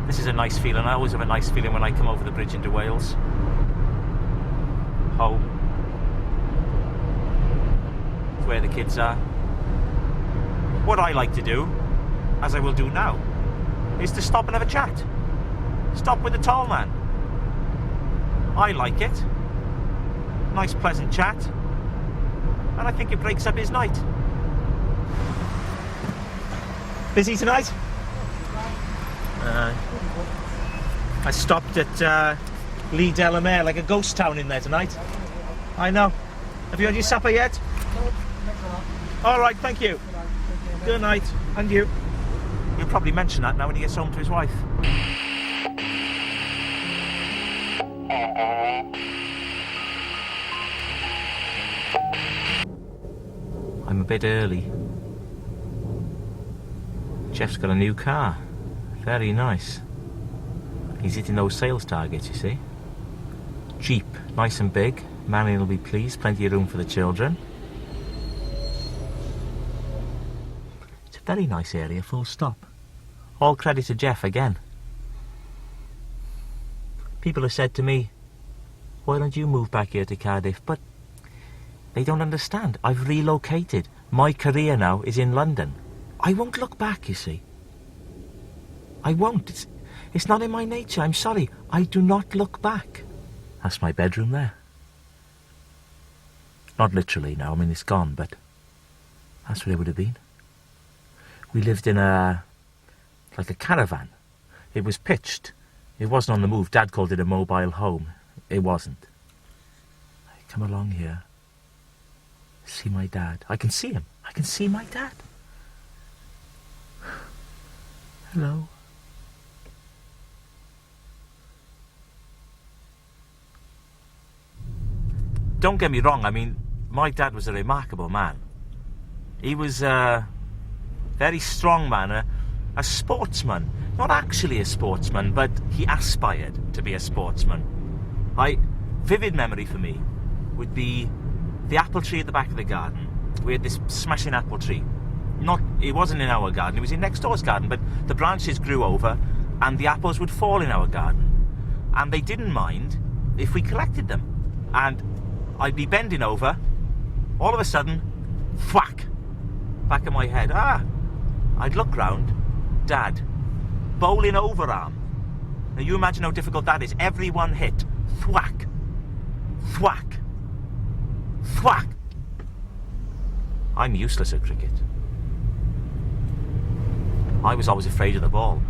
This is a nice feeling. I always have a nice feeling when I come over the bridge into Wales. Home. It's where the kids are. What I like to do, as I will do now, is to stop and have a chat. Stop with the tall man. I like it. Nice pleasant chat. And I think it breaks up his night. Busy tonight? I stopped at Lee Delamere, like a ghost town in there tonight. I know. Have you had your supper yet? All right, thank you. Good night. And you. He'll probably mention that now when he gets home to his wife. I'm a bit early. Jeff's got a new car. Very nice. He's hitting those sales targets, you see. Jeep, nice and big. Marion will be pleased. Plenty of room for the children. It's a very nice area, full stop. All credit to Jeff again. People have said to me, why don't you move back here to Cardiff? But they don't understand. I've relocated. My career now is in London. I won't look back, you see. I won't. It's not in my nature. I'm sorry. I do not look back. That's my bedroom there. Not literally now. I mean, it's gone, but that's what it would have been. We lived in like a caravan. It was pitched. It wasn't on the move. Dad called it a mobile home. It wasn't. I come along here. See my dad. I can see him. I can see my dad. Hello. Don't get me wrong, I mean, my dad was a remarkable man. He was a very strong man, a sportsman. Not actually a sportsman, but he aspired to be a sportsman. Vivid memory for me would be the apple tree at the back of the garden. We had this smashing apple tree. It wasn't in our garden, it was in next door's garden, but the branches grew over and the apples would fall in our garden. And they didn't mind if we collected them. And I'd be bending over, all of a sudden, thwack, back of my head. I'd look round, Dad, bowling overarm. Now you imagine how difficult that is. Everyone hit, thwack, thwack, thwack. I'm useless at cricket. I was always afraid of the ball.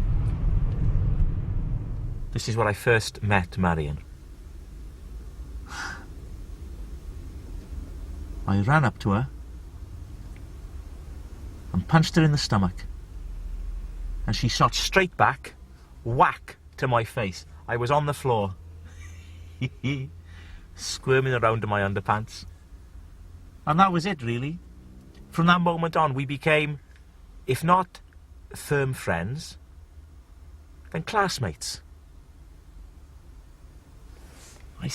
This is where I first met Marion. I ran up to her and punched her in the stomach. And she shot straight back, whack, to my face. I was on the floor, squirming around in my underpants. And that was it, really. From that moment on, we became, if not firm friends, then classmates. A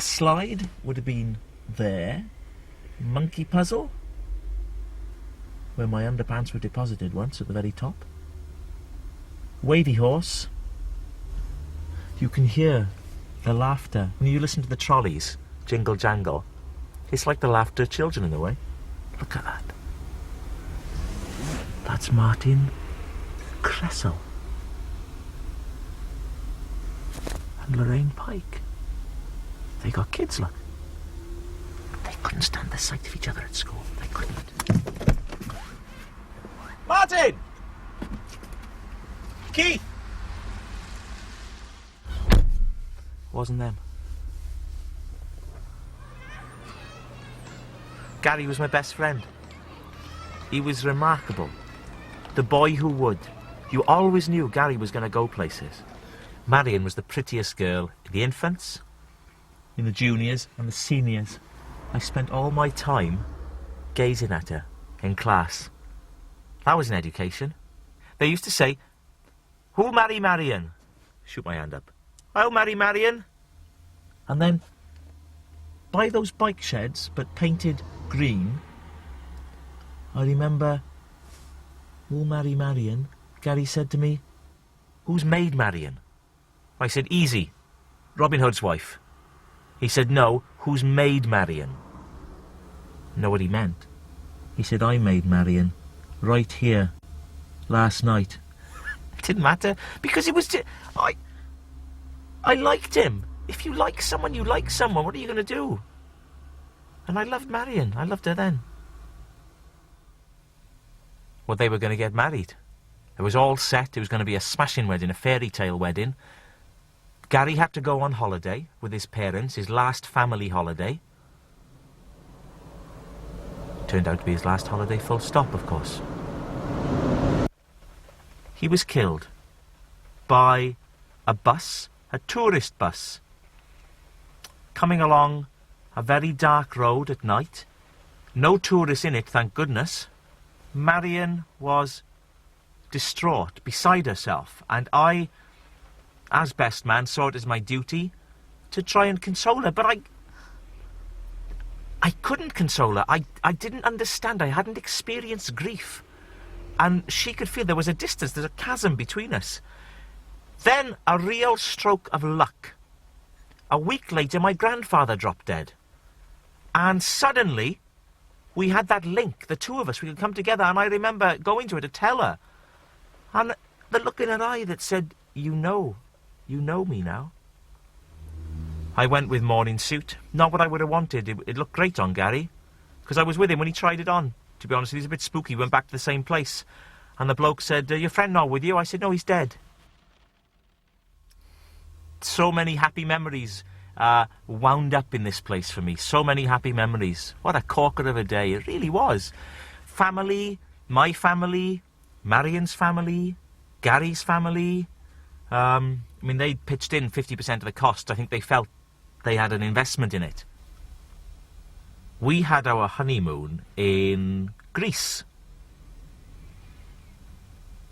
slide would have been there. Monkey puzzle, where my underpants were deposited once at the very top. Wavy horse. You can hear the laughter when you listen to the trolleys jingle jangle. It's like the laughter of children in a way. Look at that. That's Martin Cressel and Lorraine Pike. They got kids, look. They couldn't stand the sight of each other at school. They couldn't. Martin! Keith! Wasn't them. Gary was my best friend. He was remarkable. The boy who would. You always knew Gary was going to go places. Marion was the prettiest girl in the infants, in the juniors and the seniors. I spent all my time gazing at her in class. That was an education. They used to say, "Who'll marry Marion?" Shoot my hand up. "I'll marry Marion." And then, by those bike sheds, but painted green, I remember, "Who'll marry Marion?" Gary said to me, who's made Marion? I said, easy, Robin Hood's wife. He said, no, who's made Marion? Know what he meant? He said, I made Marion, right here, last night. It didn't matter, because it was... I liked him. If you like someone, you like someone. What are you going to do? And I loved Marion. I loved her then. Well, they were going to get married. It was all set. It was going to be a smashing wedding, a fairy tale wedding. Gary had to go on holiday with his parents, his last family holiday. Turned out to be his last holiday, full stop, of course. He was killed by a bus, a tourist bus, coming along a very dark road at night. No tourists in it, thank goodness. Marion was distraught, beside herself, and I, as best man, saw it as my duty to try and console her, but I couldn't console her. I didn't understand. I hadn't experienced grief. And she could feel there was a distance, there's a chasm between us. Then, a real stroke of luck. A week later, my grandfather dropped dead. And suddenly, we had that link, the two of us, we could come together, and I remember going to her to tell her. And the look in her eye that said, you know me now. I went with morning suit. Not what I would have wanted. It looked great on Gary. Because I was with him when he tried it on. To be honest, he was a bit spooky. Went back to the same place. And the bloke said, your friend not with you? I said, no, he's dead. So many happy memories wound up in this place for me. So many happy memories. What a corker of a day. It really was. Family, my family, Marion's family, Gary's family. I mean, they pitched in 50% of the cost. I think they felt they had an investment in it. We had our honeymoon in Greece.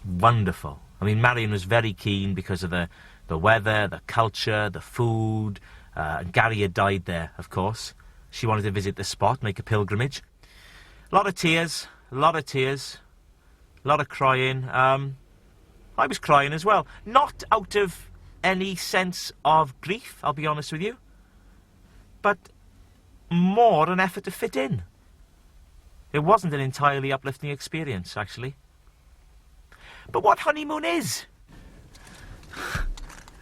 Wonderful. I mean, Marion was very keen because of the weather, the culture, the food. And Gary had died there, of course. She wanted to visit the spot, make a pilgrimage. A lot of tears, a lot of tears, a lot of crying. I was crying as well. Not out of any sense of grief, I'll be honest with you. But more an effort to fit in. It wasn't an entirely uplifting experience, actually. But what honeymoon is?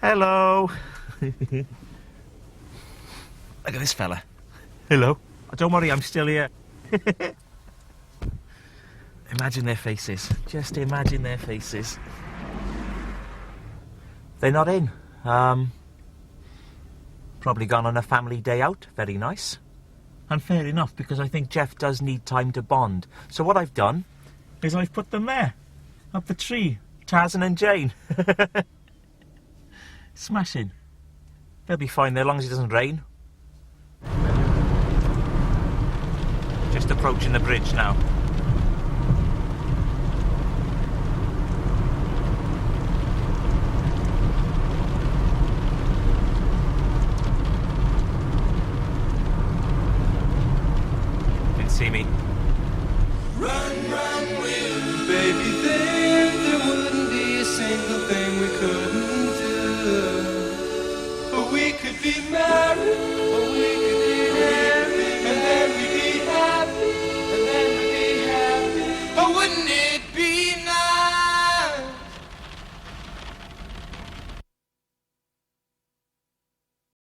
Hello. Look at this fella. Hello. Oh, don't worry, I'm still here. Imagine their faces. Just imagine their faces. They're not in. Probably gone on a family day out. Very nice. And fair enough, because I think Jeff does need time to bond. So what I've done is I've put them there. Up the tree. Tarzan and Jane. Smashing. They'll be fine there, as long as it doesn't rain. Just approaching the bridge now. See me. Run, run, will baby, there wouldn't be a single thing we couldn't do. But we could be married.